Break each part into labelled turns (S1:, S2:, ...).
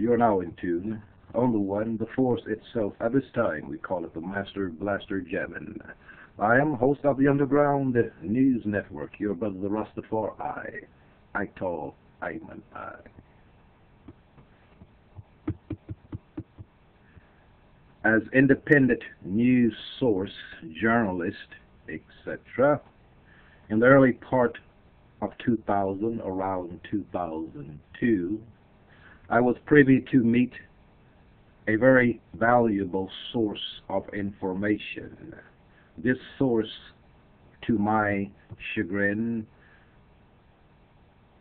S1: You are now in tune. On the one, the force itself. At this time, we call it the Master Blaster Jamming. I am host of the Underground News Network, your brother the Rastafari. I tall, I'm an I. As independent news source, journalist, etc., in the early part of 2000, around 2002, I was privy to meet a very valuable source of information. This source, to my chagrin,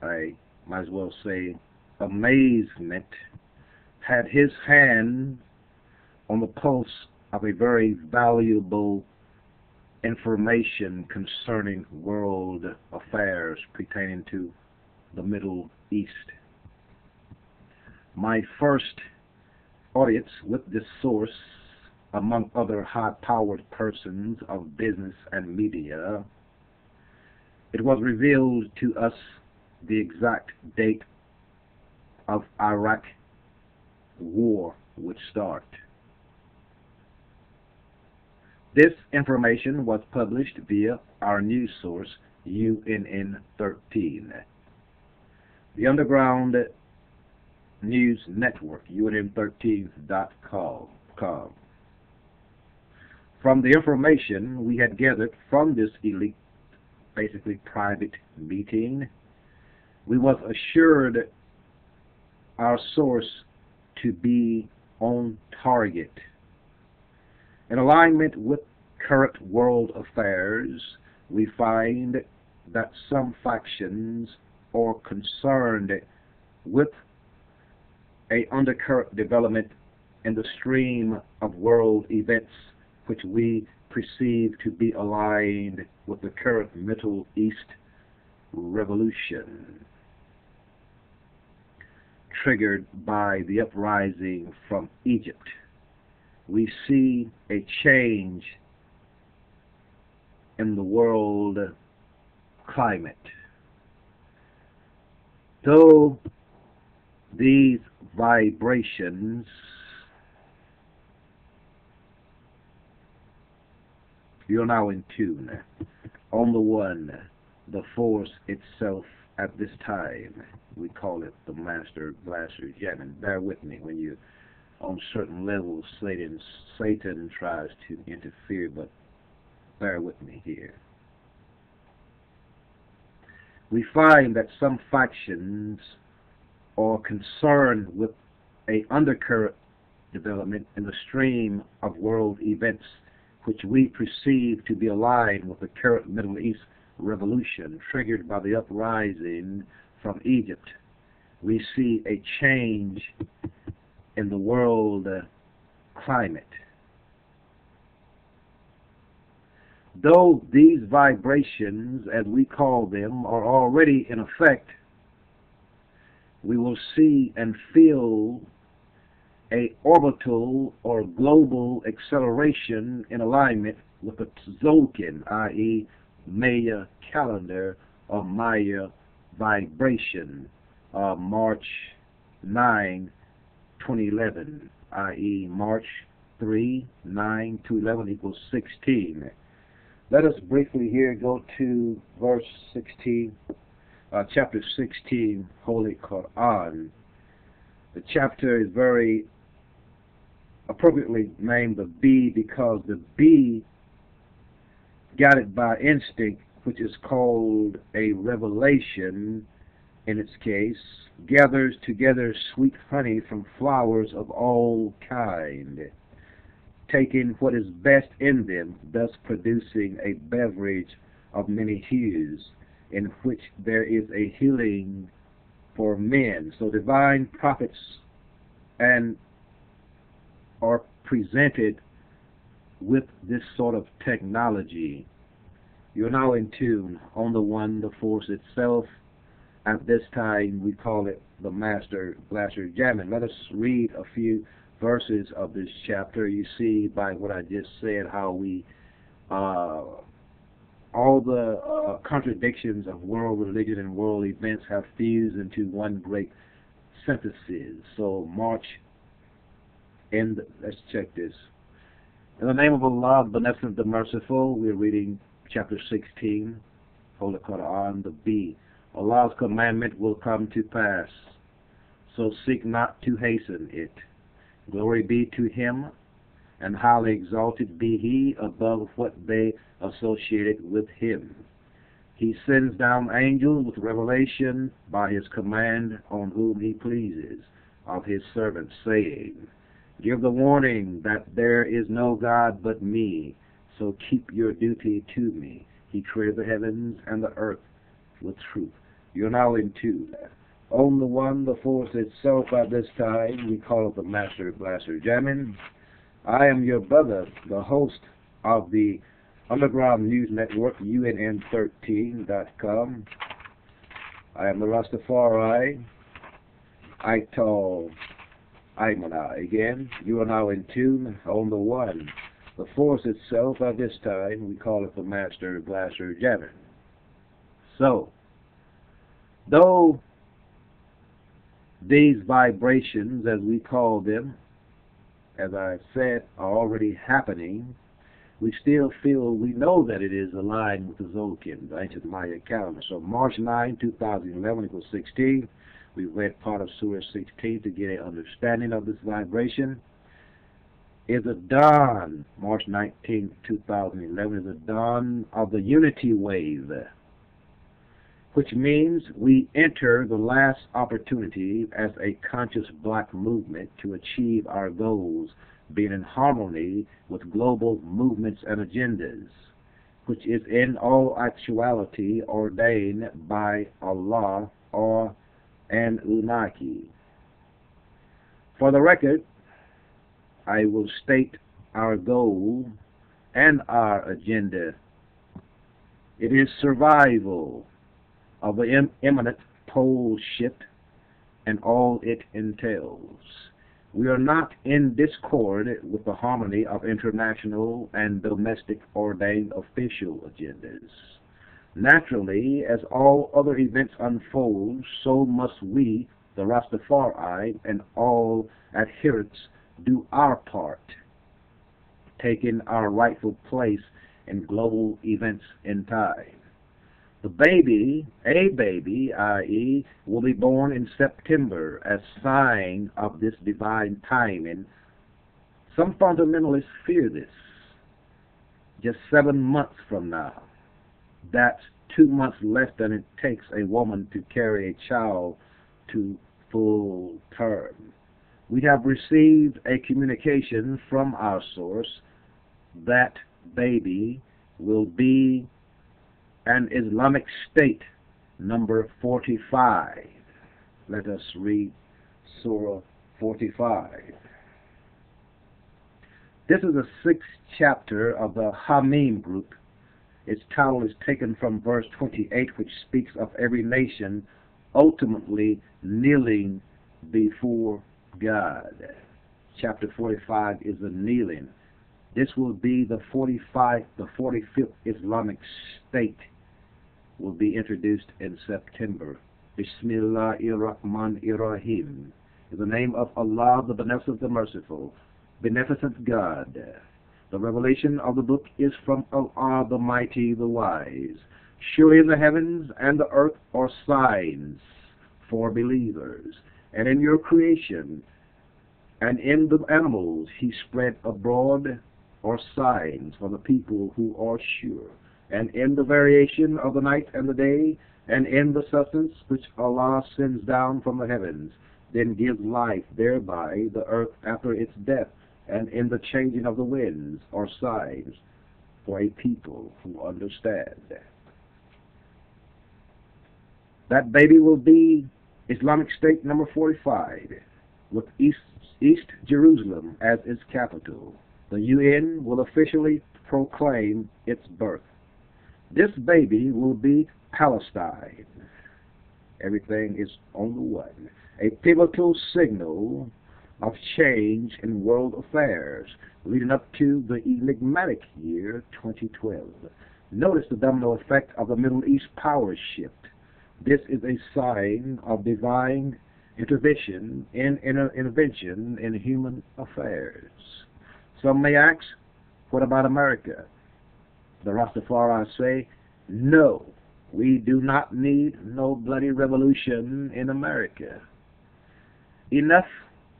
S1: I might as well say amazement, had his hand on the pulse of a very valuable information concerning world affairs pertaining to the Middle East. My first audience with this source, among other high-powered persons of business and media, it was revealed to us the exact date of Iraq war would start. This information was published via our news source, UNN 13. The Underground News Network, UNN13.com. From the information we had gathered from this elite, basically private meeting, we was assured our source to be on target. In alignment with current world affairs, we find that some factions are concerned with a undercurrent development in the stream of world events which we perceive to be aligned with the current Middle East revolution, triggered by the uprising from Egypt. We see a change in the world climate. Though these vibrations you're now in tune. On the one, the force itself at this time, we call it the Master Blaster Jamming. Bear with me when you on certain levels, Satan tries to interfere, but bear with me here. We find that some factions are concerned with a undercurrent development in the stream of world events which we perceive to be aligned with the current Middle East revolution triggered by the uprising from Egypt. We see a change in the world climate. Though these vibrations, as we call them, are already in effect, we will see and feel a orbital or global acceleration in alignment with the Tzolk'in, i.e. Maya calendar or Maya vibration, March 9, 2011, i.e. March 3, 9 to 11 equals 16. Let us briefly here go to verse 16, chapter 16, Holy Quran. The chapter is very appropriately named the bee because the bee, guided by instinct, which is called a revelation in its case, gathers together sweet honey from flowers of all kind, taking what is best in them, thus producing a beverage of many hues, in which there is a healing for men. So divine prophets and are presented with this sort of technology. You're now in tune. On the one, the force itself. At this time, we call it the Master Blaster Jamming. Let us read a few verses of this chapter. You see by what I just said how we all the contradictions of world religion and world events have fused into one great synthesis. So March, let's check this. In the name of Allah, the Beneficent, the Merciful, we're reading chapter 16, Holy Quran, the B. Allah's commandment will come to pass, so seek not to hasten it. Glory be to Him, and highly exalted be He above what they associated with Him. He sends down angels with revelation by His command on whom He pleases of His servants, saying, give the warning that there is no God but me, so keep your duty to me. He created the heavens and the earth with truth. You're now in tune. On the one, the force itself at this time, we call it the Master Blaster Jamming. I am your brother, the host of the Underground News Network, UNN13.com. I am the Rastafari. I tell Aymana again. You are now in tune on the one. The force itself at this time, we call it the Master Blaster Jamming. So, though these vibrations, as we call them, as I said, are already happening, we still feel, we know that it is aligned with the Zolkin, the ancient Maya calendar. So March 9, 2011 equals 16. We read part of Surah 16 to get an understanding of this vibration. Is a dawn, March 19, 2011, is a dawn of the unity wave, which means we enter the last opportunity as a conscious black movement to achieve our goals, being in harmony with global movements and agendas, which is in all actuality ordained by Allah or and Unaki. For the record, I will state our goal and our agenda. It is survival of the imminent pole shift and all it entails. We are not in discord with the harmony of international and domestic ordained official agendas. Naturally, as all other events unfold, so must we, the Rastafari, and all adherents, do our part, taking our rightful place in global events in time. The baby, a baby, i.e., will be born in September as sign of this divine timing. Some fundamentalists fear this. Just 7 months from now. That's 2 months less than it takes a woman to carry a child to full term. We have received a communication from our source that baby will be an Islamic State number 45. Let us read Surah 45. This is the 6th chapter of the Hamim group. Its title is taken from verse 28, which speaks of every nation ultimately kneeling before God. Chapter 45 is the kneeling. This will be the 45th Islamic State will be introduced in September. Bismillahirrahmanirrahim. In the name of Allah, the Beneficent, the Merciful, Beneficent God. The revelation of the book is from Allah, the Mighty, the Wise. Surely the heavens and the earth are signs for believers, and in your creation and in the animals He spread abroad are signs for the people who are sure, and in the variation of the night and the day, and in the substance which Allah sends down from the heavens, then gives life thereby the earth after its death, and in the changing of the winds are signs for a people who understand. That baby will be Islamic State number 45, with East Jerusalem as its capital. The UN will officially proclaim its birth. This baby will be Palestine. Everything is on the one. A pivotal signal of change in world affairs leading up to the enigmatic year 2012. Notice the domino effect of the Middle East power shift. This is a sign of divine intervention in human affairs. Some may ask, what about America? The Rastafari say, no, we do not need no bloody revolution in America. Enough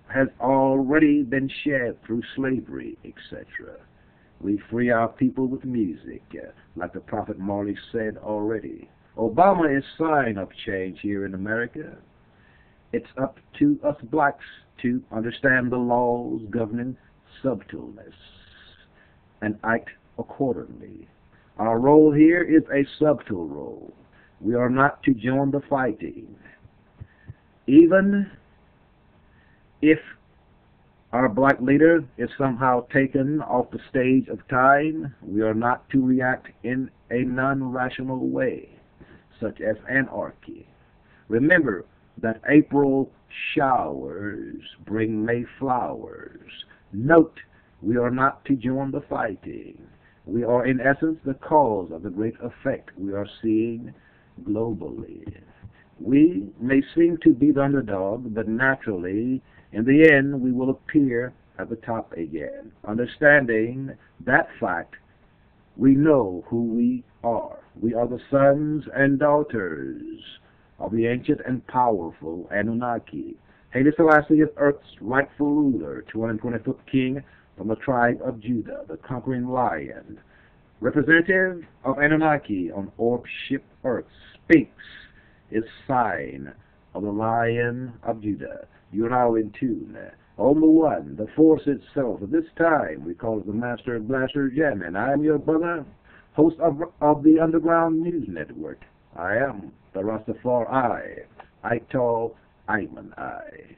S1: has already been shed through slavery, etc. We free our people with music, like the Prophet Marley said already. Obama is sign of change here in America. It's up to us blacks to understand the laws governing subtleness and act accordingly. Our role here is a subtle role. We are not to join the fighting. Even if our black leader is somehow taken off the stage of time, we are not to react in a non-rational way, such as anarchy. Remember that April showers bring May flowers. Note, we are not to join the fighting. We are in essence the cause of the great effect we are seeing globally. We may seem to be the underdog, but naturally, in the end, we will appear at the top again. Understanding that fact, we know who we are. We are the sons and daughters of the ancient and powerful Anunnaki. Haile Selassie is Earth's rightful ruler, 225th king from the tribe of Judah, the conquering lion. Representative of Anunnaki on orb ship Earth, Sphinx is sign of the Lion of Judah. You are now in tune. On the one, the force itself. At this time, we call it the Master Blaster Jam, and I am your brother, host of the Underground News Network. I am the Rastafari. I tall, I'm an I.